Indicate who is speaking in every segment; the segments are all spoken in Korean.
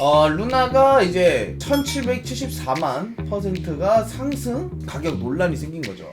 Speaker 1: 루나가 이제 1774만 %가 상승 가격 논란이 생긴 거죠.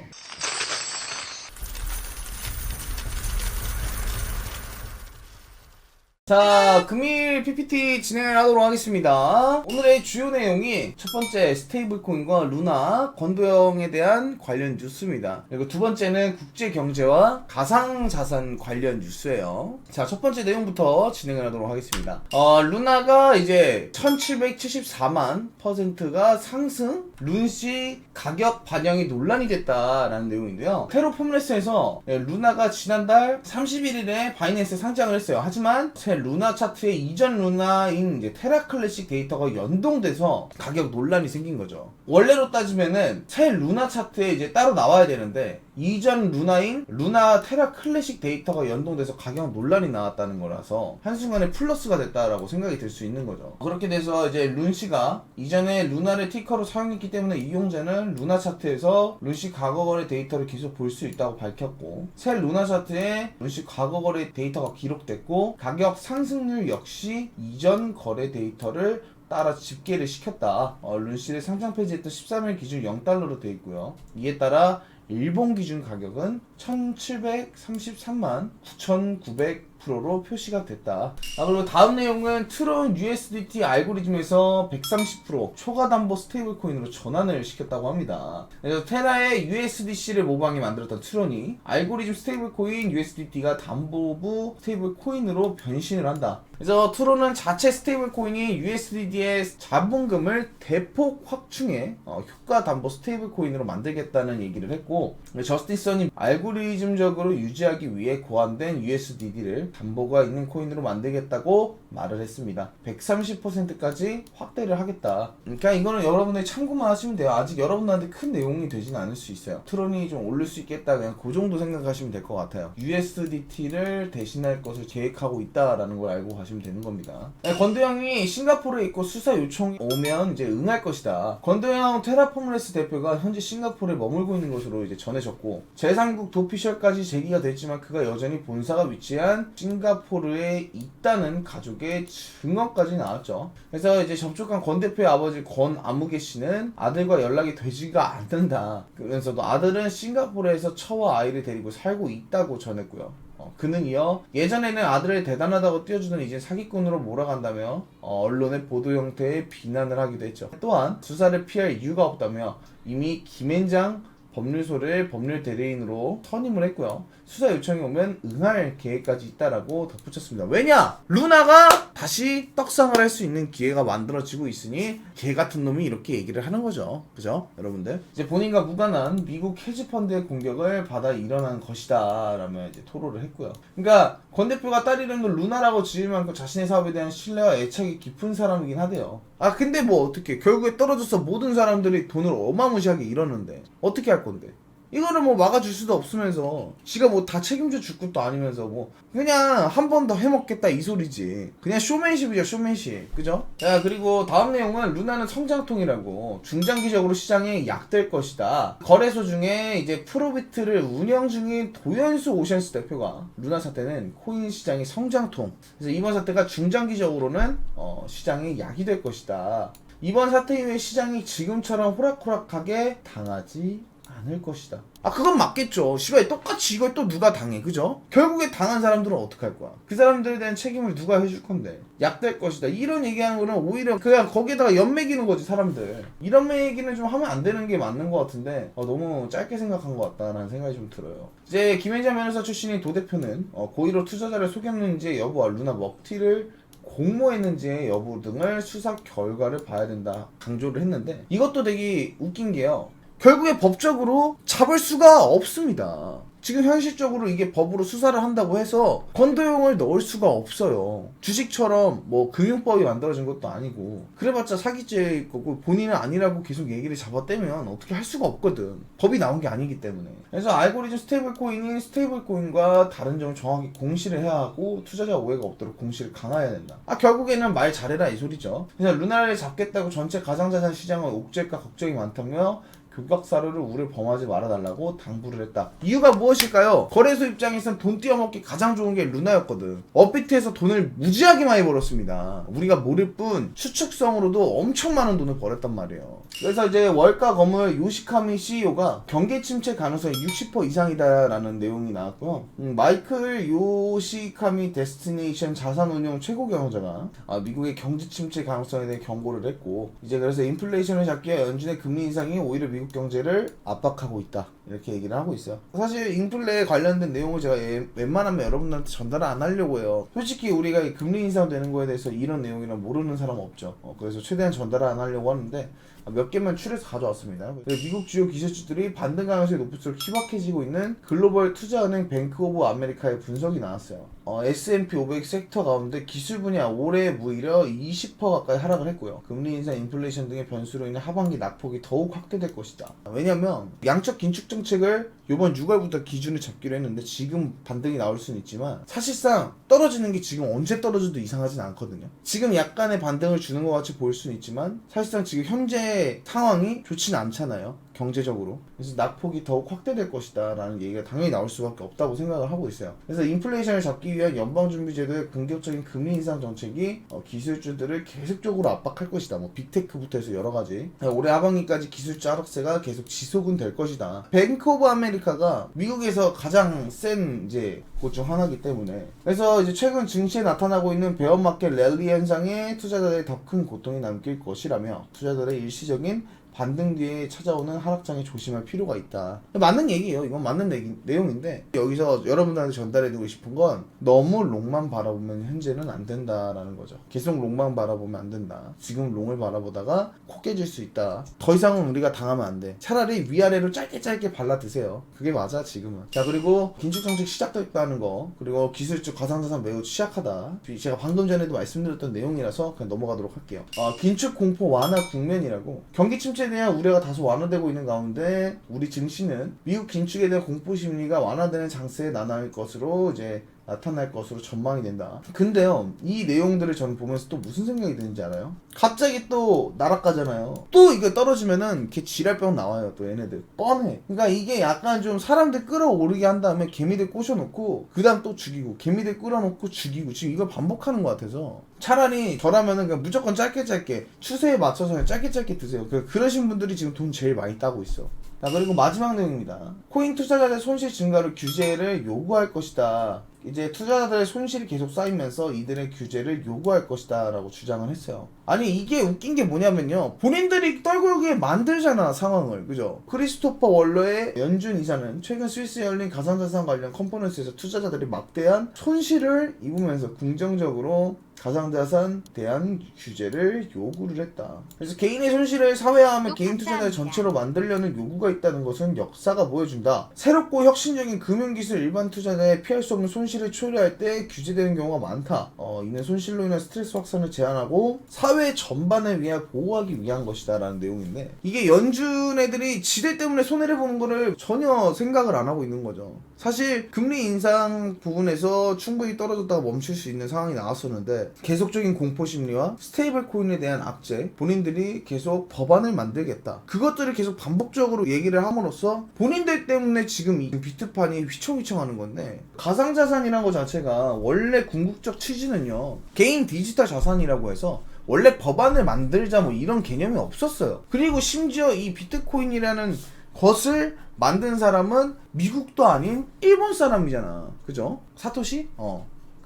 Speaker 1: 자, 금일 PPT 진행을 하도록 하겠습니다. 오늘의 주요 내용이 첫 번째 스테이블코인과 루나, 권도형에 대한 관련 뉴스입니다. 그리고 두 번째는 국제경제와 가상자산 관련 뉴스예요. 자, 첫 번째 내용부터 진행을 하도록 하겠습니다. 루나가 이제 1774만 %가 상승, 룬씨 가격 반영이 논란이 됐다라는 내용인데요. 테러폼레스에서 루나가 지난달 31일에 바이낸스에 상장을 했어요. 하지만 새 루나 차트에 이전 루나인 이제 테라클래식 데이터가 연동돼서 가격 논란이 생긴 거죠. 원래로 따지면은 새 루나 차트에 이제 따로 나와야 되는데 이전 루나인 루나 테라클래식 데이터가 연동돼서 가격 논란이 나왔다는 거라서 한순간에 플러스가 됐다라고 생각이 들 수 있는 거죠. 그렇게 돼서 이제 룬씨가 이전에 루나를 티커로 사용했기 때문에 이용자는 루나 차트에서 룬씨 과거 거래 데이터를 계속 볼 수 있다고 밝혔고, 새 루나 차트에 룬씨 과거 거래 데이터가 기록됐고 가격 상승률 역시 이전 거래 데이터를 따라 집계를 시켰다. 룬씨의 상장 페이지에 또 13일 기준 0달러로 되어 있고요. 이에 따라 일본 기준 가격은 1733만 9900%로 표시가 됐다. 그리고 다음 내용은 트론 USDT 알고리즘에서 130% 초과 담보 스테이블 코인으로 전환을 시켰다고 합니다. 그래서 테라의 USDC를 모방해 만들었던 트론이 알고리즘 스테이블 코인 USDT가 담보부 스테이블 코인으로 변신을 한다. 그래서 트론은 자체 스테이블 코인이 USDT의 자본금을 대폭 확충해 효과 담보 스테이블 코인으로 만들겠다는 얘기를 했고, 저스틴선이 알고리즘적으로 유지하기 위해 고안된 USDT를 담보가 있는 코인으로 만들겠다고 말을 했습니다. 130%까지 확대를 하겠다. 그러니까 이거는 여러분들이 참고만 하시면 돼요. 아직 여러분들한테 큰 내용이 되지는 않을 수 있어요. 트론이 좀 오를 수 있겠다, 그냥 그 정도 생각하시면 될 것 같아요. USDT를 대신할 것을 계획하고 있다라는 걸 알고 가시면 되는 겁니다. 권도형이 싱가포르에 있고 수사 요청이 오면 이제 응할 것이다. 권도형 테라폼레스 대표가 현재 싱가포르에 머물고 있는 것으로 이제 전해졌고, 제3국 도피셜까지 제기가 됐지만 그가 여전히 본사가 위치한 싱가포르에 있다는 가족의 증언까지 나왔죠. 그래서 이제 접촉한 권 대표의 아버지 권 아무개 씨는 아들과 연락이 되지가 않는다. 그러면서도 아들은 싱가포르에서 처와 아이를 데리고 살고 있다고 전했고요. 그는 이어 예전에는 아들을 대단하다고 띄워주던 이제 사기꾼으로 몰아간다며 언론의 보도 형태의 비난을 하기도 했죠. 또한 수사를 피할 이유가 없다며 이미 김앤장 법률소를 법률 대리인으로 선임을 했고요. 수사 요청이 오면 응할 계획까지 있다라고 덧붙였습니다. 왜냐? 루나가 다시 떡상을 할 수 있는 기회가 만들어지고 있으니 개 같은 놈이 이렇게 얘기를 하는 거죠. 그죠? 여러분들. 이제 본인과 무관한 미국 헤지펀드의 공격을 받아 일어난 것이다 라며 이제 토로를 했고요. 그러니까 권 대표가 딸 이름을 루나라고 지을 만큼 자신의 사업에 대한 신뢰와 애착이 깊은 사람이긴 하대요. 근데 뭐 어떻게 결국에 떨어져서 모든 사람들이 돈을 어마무시하게 잃었는데 어떻게 할 건데? 이거를 뭐 막아줄 수도 없으면서 지가 뭐 다 책임져 줄 것도 아니면서 뭐 그냥 한 번 더 해먹겠다 이 소리지. 그냥 쇼맨십이죠, 쇼맨십. 그죠? 자, 그리고 다음 내용은 루나는 성장통이라고 중장기적으로 시장에 약될 것이다. 거래소 중에 이제 프로비트를 운영 중인 도연수 오션스 대표가 루나 사태는 코인 시장의 성장통, 그래서 이번 사태가 중장기적으로는 시장에 약이 될 것이다. 이번 사태 이후에 시장이 지금처럼 호락호락하게 당하지 않을 것이다. 그건 맞겠죠. 씨발 똑같이 이걸 또 누가 당해, 그죠? 결국에 당한 사람들은 어떡할 거야? 그 사람들에 대한 책임을 누가 해줄 건데? 약될 것이다. 이런 얘기하는 거는 오히려 그냥 거기에다가 연맥이는 거지, 사람들. 이런 얘기는 좀 하면 안 되는 게 맞는 것 같은데 너무 짧게 생각한 것 같다라는 생각이 좀 들어요. 이제 김앤장 변호사 출신인 도 대표는 고의로 투자자를 속였는지의 여부와 루나 먹튀를 공모했는지의 여부 등을 수사 결과를 봐야 된다 강조를 했는데, 이것도 되게 웃긴 게요. 결국에 법적으로 잡을 수가 없습니다. 지금 현실적으로 이게 법으로 수사를 한다고 해서 권도형을 넣을 수가 없어요. 주식처럼 뭐 금융법이 만들어진 것도 아니고, 그래봤자 사기죄일 거고 본인은 아니라고 계속 얘기를 잡아떼면 어떻게 할 수가 없거든. 법이 나온 게 아니기 때문에. 그래서 알고리즘 스테이블 코인이 스테이블 코인과 다른 점을 정확히 공시를 해야 하고 투자자 오해가 없도록 공시를 강화해야 된다. 결국에는 말 잘해라 이 소리죠. 그래서 루나를 잡겠다고 전체 가상자산 시장을 옥죄할까 걱정이 많다며 급박사료를 우를 범하지 말아달라고 당부를 했다. 이유가 무엇일까요? 거래소 입장에선 돈 띄어먹기 가장 좋은 게 루나였거든. 업비트에서 돈을 무지하게 많이 벌었습니다. 우리가 모를 뿐 추측성으로도 엄청 많은 돈을 벌었단 말이에요. 그래서 이제 월가 거물 요시카미 CEO가 경기 침체 가능성이 60% 이상이다라는 내용이 나왔고요. 마이클 요시카미 데스티네이션 자산운용 최고 경영자가 미국의 경제 침체 가능성에 대해 경고를 했고, 이제 그래서 인플레이션을 잡기 위해 연준의 금리 인상이 오히려 미국 경제를 압박하고 있다, 이렇게 얘기를 하고 있어요. 사실 인플레에 관련된 내용을 제가 웬만하면 여러분들한테 전달을 안 하려고 해요. 솔직히 우리가 금리 인상되는 거에 대해서 이런 내용이랑 모르는 사람 없죠. 그래서 최대한 전달을 안 하려고 하는데 몇 개만 추려서 가져왔습니다. 미국 주요 기술주들이 반등 가능성이 높을수록 희박해지고 있는 글로벌 투자은행 뱅크 오브 아메리카의 분석이 나왔어요. S&P 500 섹터 가운데 기술 분야 올해 무려 20% 가까이 하락을 했고요. 금리 인상, 인플레이션 등의 변수로 인해 하반기 낙폭이 더욱 확대될 것이다. 왜냐면 양적 긴축 정책을 이번 6월부터 기준을 잡기로 했는데 지금 반등이 나올 수는 있지만 사실상 떨어지는 게 지금 언제 떨어져도 이상하진 않거든요. 지금 약간의 반등을 주는 것 같이 보일 수는 있지만 사실상 지금 현재 상황이 좋지는 않잖아요, 경제적으로. 그래서 낙폭이 더욱 확대될 것이다 라는 얘기가 당연히 나올 수밖에 없다고 생각을 하고 있어요. 그래서 인플레이션을 잡기 위한 연방준비제도의 공격적인 금리 인상 정책이 기술주들을 계속적으로 압박할 것이다. 빅테크부터 해서 여러 가지. 올해 하반기까지 기술주 하락세가 계속 지속은 될 것이다. 뱅크 오브 아메리카가 미국에서 가장 센 이제 곳 중 하나이기 때문에, 그래서 이제 최근 증시에 나타나고 있는 베어마켓 랠리 현상에 투자자들의 더 큰 고통이 남길 것이라며 투자자들의 일시적인 반등 뒤에 찾아오는 하락장에 조심할 필요가 있다. 맞는 얘기예요. 이건 맞는 내용인데, 여기서 여러분들한테 전달해드리고 싶은 건 너무 롱만 바라보면 현재는 안 된다라는 거죠. 계속 롱만 바라보면 안 된다. 지금 롱을 바라보다가 코 깨질 수 있다. 더 이상은 우리가 당하면 안 돼. 차라리 위아래로 짧게 발라 드세요. 그게 맞아 지금은. 자, 그리고 긴축정책 시작됐다는 거, 그리고 기술주 가상자산 매우 취약하다. 제가 방금 전에도 말씀드렸던 내용이라서 그냥 넘어가도록 할게요. 긴축 공포 완화 국면이라고. 경기 침체 대한 우려가 다소 완화되고 있는 가운데 우리 증시는 미국 긴축에 대한 공포 심리가 완화되는 장세에 나타날 것으로 전망이 된다. 근데요, 이 내용들을 저는 보면서 또 무슨 생각이 드는지 알아요? 갑자기 또 나락가잖아요. 또 이거 떨어지면은 걔 지랄병 나와요. 또 얘네들 뻔해. 그러니까 이게 약간 좀 사람들 끌어오르게 한 다음에 개미들 꼬셔놓고 그 다음 또 죽이고, 개미들 끌어놓고 죽이고, 지금 이걸 반복하는 것 같아서 차라리 저라면은 그냥 무조건 짧게 추세에 맞춰서 그냥 짧게 드세요. 그러신 분들이 지금 돈 제일 많이 따고 있어. 자, 그리고 마지막 내용입니다. 코인 투자자들의 손실 증가를 규제를 요구할 것이다. 이제 투자자들의 손실이 계속 쌓이면서 이들의 규제를 요구할 것이다 라고 주장을 했어요. 아니, 이게 웃긴 게 뭐냐면요, 본인들이 떨굴게 만들잖아, 상황을. 그죠? 크리스토퍼 월러의 연준 이사는 최근 스위스에 열린 가상자산 관련 컨퍼런스에서 투자자들이 막대한 손실을 입으면서 긍정적으로 가상자산 대한 규제를 요구를 했다. 그래서 개인의 손실을 사회화하면 개인 투자자의 전체로 만들려는 요구가 있다는 것은 역사가 보여준다. 새롭고 혁신적인 금융기술 일반 투자자의 피할 수 없는 손실을 초래할 때 규제되는 경우가 많다. 이는 손실로 인한 스트레스 확산을 제한하고 사회 전반을 위해 보호하기 위한 것이다 라는 내용인데, 이게 연준 애들이 지들 때문에 손해를 보는 거를 전혀 생각을 안 하고 있는 거죠. 사실 금리 인상 부분에서 충분히 떨어졌다가 멈출 수 있는 상황이 나왔었는데, 계속적인 공포심리와 스테이블 코인에 대한 악재, 본인들이 계속 법안을 만들겠다, 그것들을 계속 반복적으로 얘기를 함으로써 본인들 때문에 지금 이 비트판이 휘청휘청하는 건데, 가상자산이라는 것 자체가 원래 궁극적 취지는요, 개인 디지털 자산이라고 해서 원래 법안을 만들자 이런 개념이 없었어요. 그리고 심지어 이 비트코인이라는 것을 만든 사람은 미국도 아닌 일본 사람이잖아. 그죠? 사토시?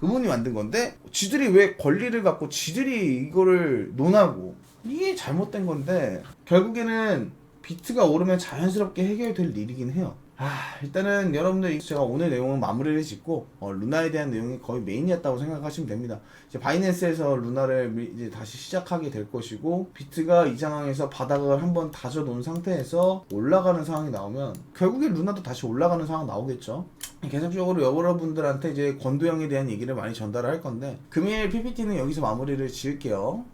Speaker 1: 그분이 만든 건데, 지들이 왜 권리를 갖고 지들이 이거를 논하고, 이게 잘못된 건데, 결국에는 비트가 오르면 자연스럽게 해결될 일이긴 해요. 일단은 여러분들, 제가 오늘 내용은 마무리를 짓고 루나에 대한 내용이 거의 메인이었다고 생각하시면 됩니다. 이제 바이낸스에서 루나를 이제 다시 시작하게 될 것이고, 비트가 이 상황에서 바닥을 한번 다져 놓은 상태에서 올라가는 상황이 나오면 결국에 루나도 다시 올라가는 상황 나오겠죠. 계속적으로 여러분들한테 이제 권도형에 대한 얘기를 많이 전달을 할 건데, 금일 PPT는 여기서 마무리를 지을게요.